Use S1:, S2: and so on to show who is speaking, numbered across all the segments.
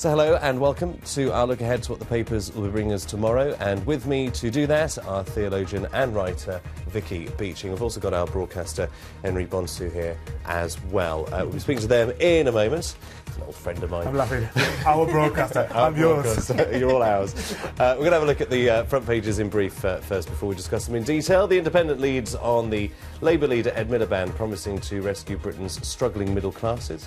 S1: So hello and welcome to our look ahead to what the papers will be bringing us tomorrow, and with me to do that are theologian and writer Vicky Beeching. We've also got our broadcaster Henry Bonsu here as well. We'll be speaking to them in a moment. He's an old friend of mine.
S2: I'm laughing. Our broadcaster. I'm yours.
S1: You're all ours. We're going to have a look at the front pages in brief first before we discuss them in detail. The Independent leads on the Labour leader Ed Miliband promising to rescue Britain's struggling middle classes.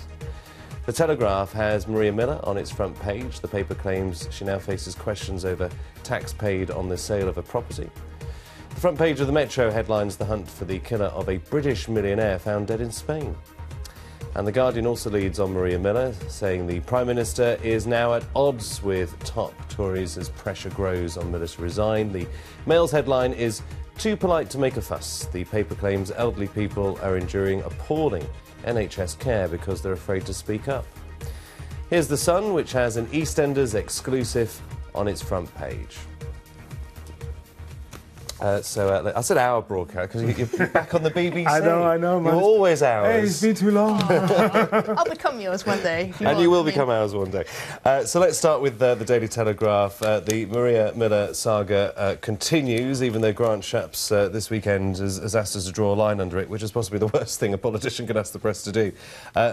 S1: The Telegraph has Maria Miller on its front page. The paper claims she now faces questions over tax paid on the sale of a property. The front page of the Metro headlines the hunt for the killer of a British millionaire found dead in Spain. And The Guardian also leads on Maria Miller, saying the Prime Minister is now at odds with top Tories as pressure grows on Miller to resign. The Mail's headline is "Too polite to make a fuss." The paper claims elderly people are enduring appalling NHS care because they're afraid to speak up. Here's The Sun, which has an EastEnders exclusive on its front page. I said our broadcast because you're back on the BBC.
S2: I know, man.
S1: You're always ours.
S2: Hey, it's been too long.
S3: I'll become yours one day.
S1: And you will become ours one day. So let's start with the Daily Telegraph. The Maria Miller saga continues, even though Grant Shapps this weekend has asked us to draw a line under it, which is possibly the worst thing a politician can ask the press to do.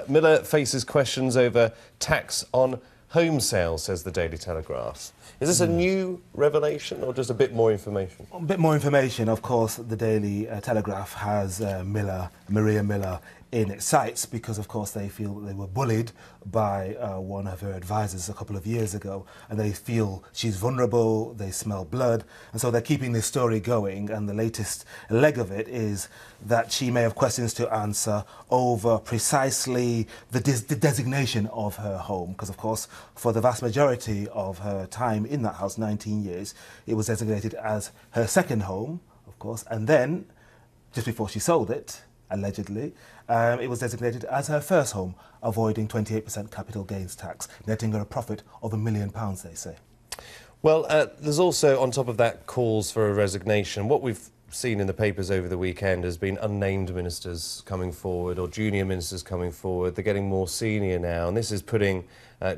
S1: Miller faces questions over tax on home sales, says the Daily Telegraph. Is this a new revelation or just a bit more information?
S2: A bit more information. Of course, the Daily Telegraph has Maria Miller in its sights because, of course, they feel that they were bullied by one of her advisors a couple of years ago, and they feel she's vulnerable, they smell blood, and so they're keeping this story going, and the latest leg of it is that she may have questions to answer over precisely the designation of her home, because, of course, for the vast majority of her time in that house, 19 years, it was designated as her second home, of course, and then, just before she sold it, allegedly, it was designated as her first home, avoiding 28% capital gains tax, netting her a profit of £1 million, they say.
S1: Well, there's also, on top of that, calls for a resignation. What we've seen in the papers over the weekend has been unnamed ministers coming forward or junior ministers coming forward. They're getting more senior now, and this is putting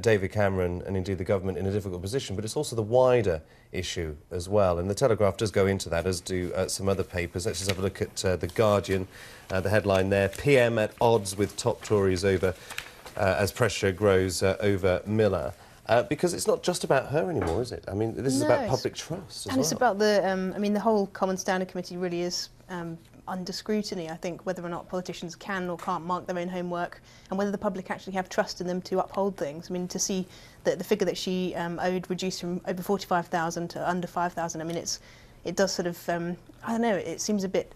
S1: David Cameron and indeed the government in a difficult position, but it's also the wider issue as well. And the Telegraph does go into that, as do some other papers. Let's just have a look at The Guardian. The headline there, PM at odds with top Tories over as pressure grows over Miller. Because it's not just about her anymore, is it? I mean, this is about public trust as well.
S3: And it's about the, I mean, the whole Common Standard Committee really is under scrutiny, I think, whether or not politicians can or can't mark their own homework and whether the public actually have trust in them to uphold things. I mean, to see that the figure that she owed reduced from over 45,000 to under 5,000, I mean, it does sort of, I don't know, it seems a bit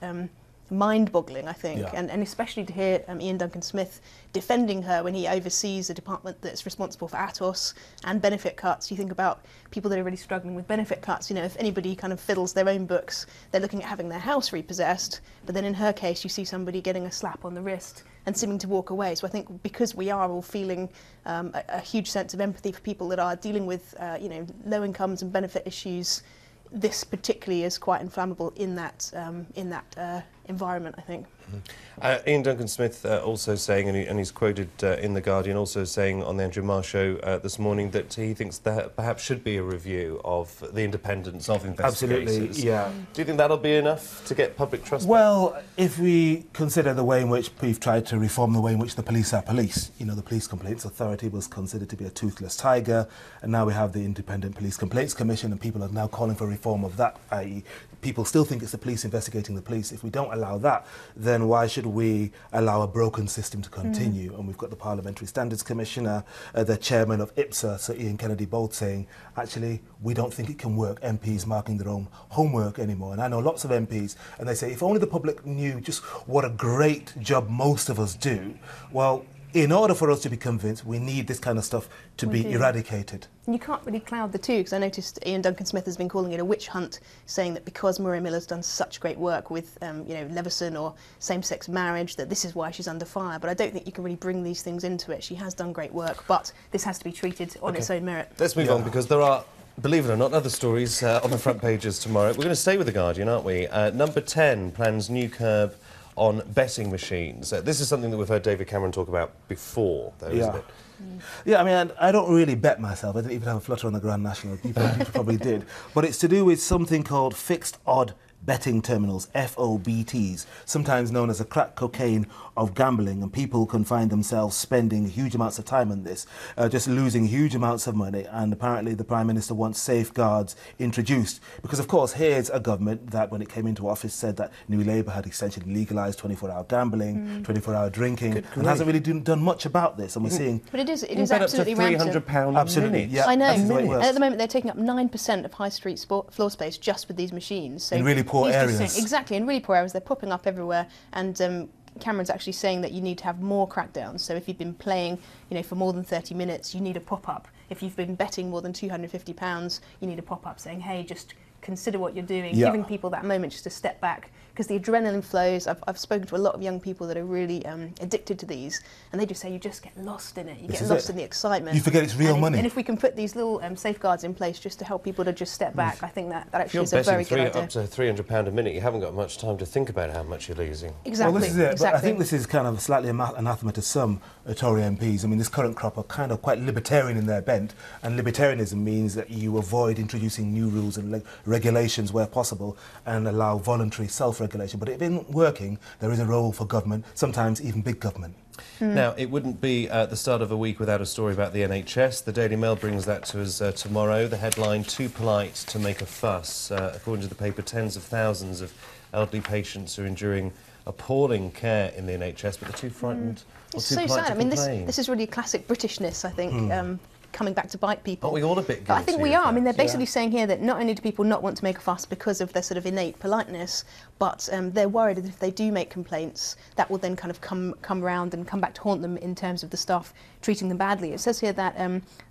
S3: mind-boggling, I think, yeah. and especially to hear Ian Duncan-Smith defending her when he oversees a department that's responsible for ATOS and benefit cuts. You think about people that are really struggling with benefit cuts. You know, if anybody kind of fiddles their own books, they're looking at having their house repossessed, but then in her case you see somebody getting a slap on the wrist and seeming to walk away. So I think because we are all feeling a huge sense of empathy for people that are dealing with you know, low incomes and benefit issues, this particularly is quite inflammable in that environment, I think.
S1: Ian Duncan-Smith also saying, and he's quoted in The Guardian, also saying on the Andrew Marr show this morning that he thinks there perhaps should be a review of the independence of investigators.
S2: Absolutely, yeah.
S1: Do you think that'll be enough to get public trust?
S2: Well, if we consider the way in which we've tried to reform the way in which the police are police, you know, the Police Complaints Authority was considered to be a toothless tiger, and now we have the Independent Police Complaints Commission, and people are now calling for reform of that, i.e. people still think it's the police investigating the police. If we don't allow that, then why should we allow a broken system to continue? And we've got the Parliamentary Standards Commissioner, the chairman of IPSA, Sir Ian Kennedy-Bolt, saying, actually, we don't think it can work, MPs marking their own homework anymore. And I know lots of MPs, and they say, if only the public knew just what a great job most of us do. Well, in order for us to be convinced, we need this kind of stuff to be eradicated.
S3: And you can't really cloud the two, because I noticed Ian Duncan-Smith has been calling it a witch hunt, saying that because Maria Miller's done such great work with, you know, Leveson or same-sex marriage, that this is why she's under fire. But I don't think you can really bring these things into it. She has done great work, but this has to be treated on its own merit.
S1: Let's move on, because there are, believe it or not, other stories on the front pages tomorrow. We're going to stay with The Guardian, aren't we? Number 10 plans new curb on betting machines. This is something that we've heard David Cameron talk about before, though, isn't it?
S2: Yeah, I mean, I don't really bet myself. I didn't even have a flutter on the Grand National. People probably did. But it's to do with something called fixed odd betting terminals, FOBTs, sometimes known as the crack cocaine of gambling, and people can find themselves spending huge amounts of time on this, just losing huge amounts of money, and apparently the Prime Minister wants safeguards introduced, because of course here's a government that when it came into office said that New Labour had essentially legalised 24-hour gambling, 24-hour drinking, and hasn't really done much about this, and we're seeing...
S3: But it is absolutely rampant.
S1: £300
S2: Absolutely,
S1: a minute.
S2: yeah.
S3: I know,
S2: and
S3: at the moment they're taking up 9% of high street floor space just with these machines. So
S2: in really poor areas.
S3: Exactly, in really poor areas, they're popping up everywhere, and Cameron's actually saying that you need to have more crackdowns. So if you've been playing, for more than 30 minutes, you need a pop-up. If you've been betting more than £250, you need a pop-up saying, hey, just consider what you're doing, giving people that moment just to step back, because the adrenaline flows. I've spoken to a lot of young people that are really addicted to these, and they just say you just get lost in it. You get lost in the excitement.
S2: You forget it's real money.
S3: And if we can put these little safeguards in place just to help people to just step back, I think that actually is a very good idea.
S1: Up to £300 a minute, you haven't got much time to think about how much you're losing.
S3: Exactly.
S2: Well, this is it.
S3: Exactly.
S2: But I think this is kind of slightly anathema to some Tory MPs. I mean, this current crop are kind of quite libertarian in their bent, and libertarianism means that you avoid introducing new rules and regulations where possible and allow voluntary self-regulation. But if it isn't working, there is a role for government, sometimes even big government.
S1: Now, it wouldn't be the start of a week without a story about the NHS. The Daily Mail brings that to us tomorrow. The headline, "Too polite to make a fuss." According to the paper, tens of thousands of elderly patients are enduring appalling care in the NHS, but they're too frightened or
S3: It's
S1: too
S3: so
S1: polite
S3: sad.
S1: to
S3: I mean,
S1: complain.
S3: this is really classic Britishness, I think, coming back to bite people.
S1: Aren't we all a bit guilty?
S3: But I think we
S1: of
S3: are. I mean, they're
S1: that?
S3: basically saying here that not only do people not want to make a fuss because of their sort of innate politeness, but they're worried that if they do make complaints, that will then kind of come around and come back to haunt them in terms of the staff treating them badly. It says here that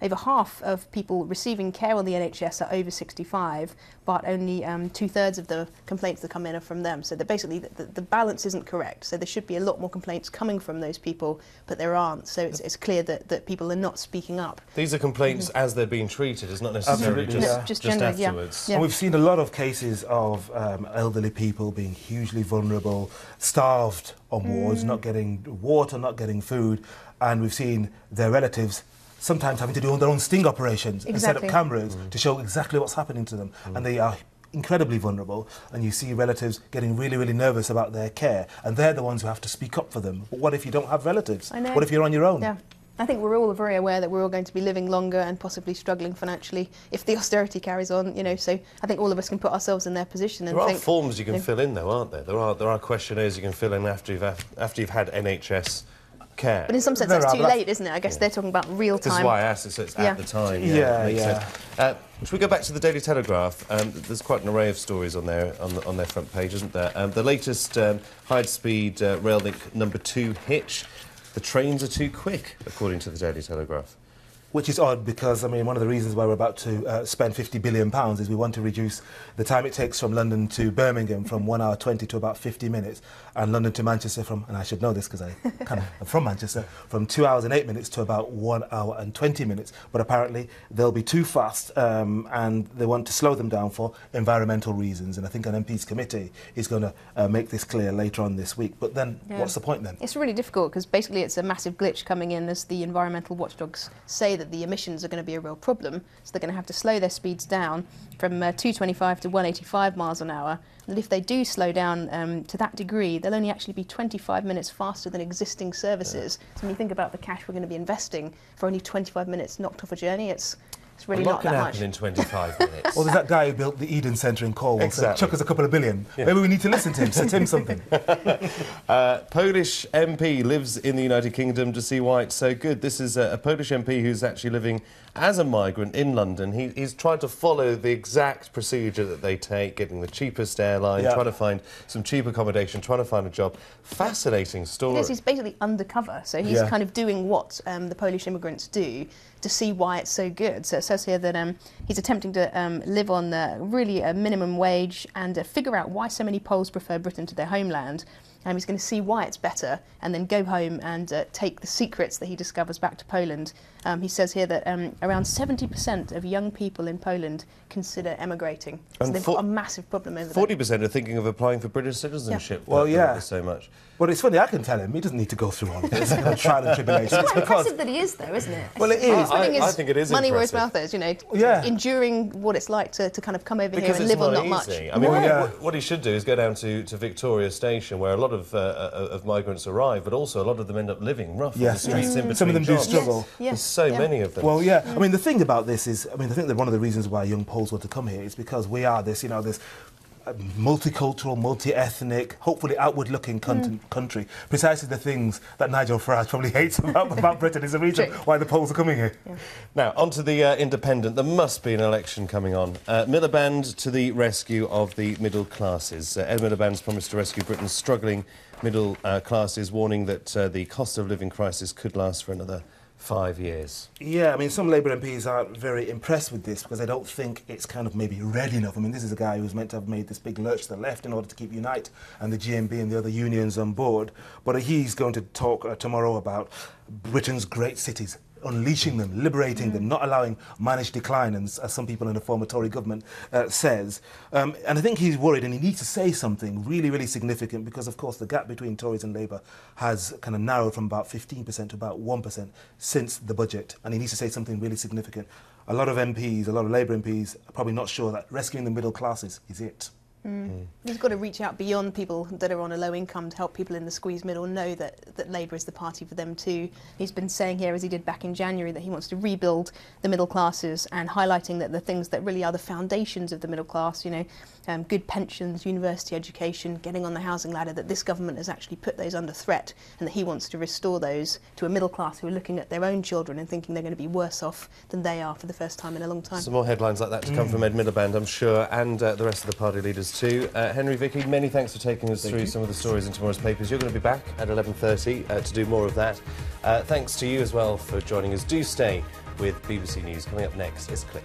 S3: over half of people receiving care on the NHS are over 65, but only 2/3 of the complaints that come in are from them. So that basically the balance isn't correct. So there should be a lot more complaints coming from those people, but there aren't. So it's clear that people are not speaking up.
S1: These are complaints as they're being treated. It's not necessarily just
S3: generally,
S1: afterwards.
S3: Yeah.
S2: And we've seen a lot of cases of elderly people being hugely vulnerable, starved on wards, not getting water, not getting food, and we've seen their relatives sometimes having to do their own sting operations and set up cameras to show exactly what's happening to them. And they are incredibly vulnerable, and you see relatives getting really, really nervous about their care, and they're the ones who have to speak up for them. But what if you don't have relatives?
S3: I know.
S2: What if you're on your own?
S3: Yeah. I think we're all very aware that we're all going to be living longer and possibly struggling financially if the austerity carries on, so I think all of us can put ourselves in their position and
S1: There are
S3: think...
S1: forms you can fill in, though, aren't there? There are questionnaires you can fill in after you've had NHS care.
S3: But in some sense, that's too late, isn't it? I guess they're talking about real time.
S1: This is why I asked it, so it's at the time. Makes sense. Should we go back to the Daily Telegraph? There's quite an array of stories on there, on their front page, isn't there? The latest high-speed rail link number 2 hitch. The trains are too quick, according to the Daily Telegraph.
S2: Which is odd because, I mean, one of the reasons why we're about to spend £50 billion is we want to reduce the time it takes from London to Birmingham from 1 hour 20 to about 50 minutes, and London to Manchester from, and I should know this because I kind of am from Manchester, from 2 hours and 8 minutes to about 1 hour and 20 minutes. But apparently they'll be too fast, and they want to slow them down for environmental reasons. And I think an MP's committee is going to make this clear later on this week. But then what's the point then?
S3: It's really difficult because basically it's a massive glitch coming in as the environmental watchdogs say that the emissions are going to be a real problem, so they're going to have to slow their speeds down from 225 to 185 miles an hour. And if they do slow down to that degree, they'll only actually be 25 minutes faster than existing services. So when you think about the cash we're going to be investing for only 25 minutes knocked off a journey, it's really not that much.
S1: A lot can happen in 25 minutes.
S2: Well, there's that guy who built the Eden Centre in Cornwall.
S1: Exactly.
S2: So chuck us a couple of billion. Yeah. Maybe we need to listen to him, send him something.
S1: Polish MP lives in the United Kingdom to see why it's so good. This is a Polish MP who's actually living as a migrant in London. He's tried to follow the exact procedure that they take, getting the cheapest airline, trying to find some cheap accommodation, trying to find a job. Fascinating story.
S3: Yes, he's basically undercover, so he's kind of doing what the Polish immigrants do to see why it's so good. So it says here that he's attempting to live on really a minimum wage and figure out why so many Poles prefer Britain to their homeland. He's going to see why it's better and then go home and take the secrets that he discovers back to Poland. He says here that around 70% of young people in Poland consider emigrating. So they've got a massive problem over there.
S1: 40% are thinking of applying for British citizenship.
S2: Yeah. Well, yeah.
S1: So much.
S2: Well, it's funny, I can tell him he doesn't need to go through all of this trial and tribulation.
S3: It's quite impressive that he is, though, isn't it?
S2: Well, it is.
S1: I think it is
S3: money where his
S1: impressive.
S3: mouth is, you know,
S2: Yeah.
S3: enduring what it's like to kind of come over
S1: Because
S3: here and live on not
S1: easy.
S3: much.
S1: I mean,
S2: Yeah.
S1: what he should do is go down to Victoria Station, where a lot of migrants arrive, but also a lot of them end up living rough on the streets in between
S2: Some of them
S1: jobs.
S2: do struggle.
S3: Yes.
S1: There's so many of them.
S2: Well, yeah. I mean, the thing about this is, I think that one of the reasons why young Poles want to come here is because we are this, this multicultural, multi-ethnic, hopefully outward-looking country. Precisely the things that Nigel Farage probably hates about Britain is the reason why the Poles are coming here.
S3: Yeah.
S1: Now, on to the Independent. There must be an election coming on. Miliband to the rescue of the middle classes. Ed Miliband's promised to rescue Britain's struggling middle classes, warning that the cost of living crisis could last for another 5 years.
S2: Yeah, I mean, some Labour MPs aren't very impressed with this because they don't think it's kind of maybe ready enough. I mean, this is a guy who's meant to have made this big lurch to the left in order to keep Unite and the GMB and the other unions on board. But he's going to talk tomorrow about Britain's great cities, unleashing them, liberating them, not allowing managed decline, as some people in the former Tory government says. And I think he's worried and he needs to say something really, really significant because, of course, the gap between Tories and Labour has kind of narrowed from about 15% to about 1% since the budget. And he needs to say something really significant. A lot of MPs, a lot of Labour MPs are probably not sure that rescuing the middle classes is it.
S3: He's got to reach out beyond people that are on a low income to help people in the squeeze middle know that Labour is the party for them too. He's been saying here, as he did back in January, that he wants to rebuild the middle classes and highlighting that the things that really are the foundations of the middle class, good pensions, university education, getting on the housing ladder, that this government has actually put those under threat and that he wants to restore those to a middle class who are looking at their own children and thinking they're going to be worse off than they are for the first time in a long time.
S1: Some more headlines like that to come from Ed Miliband, I'm sure, and the rest of the party leaders too. Henry, Vicky, many thanks for taking us through some of the stories in tomorrow's papers. You're going to be back at 11:30 to do more of that. Thanks to you as well for joining us. Do stay with BBC News. Coming up next is Click.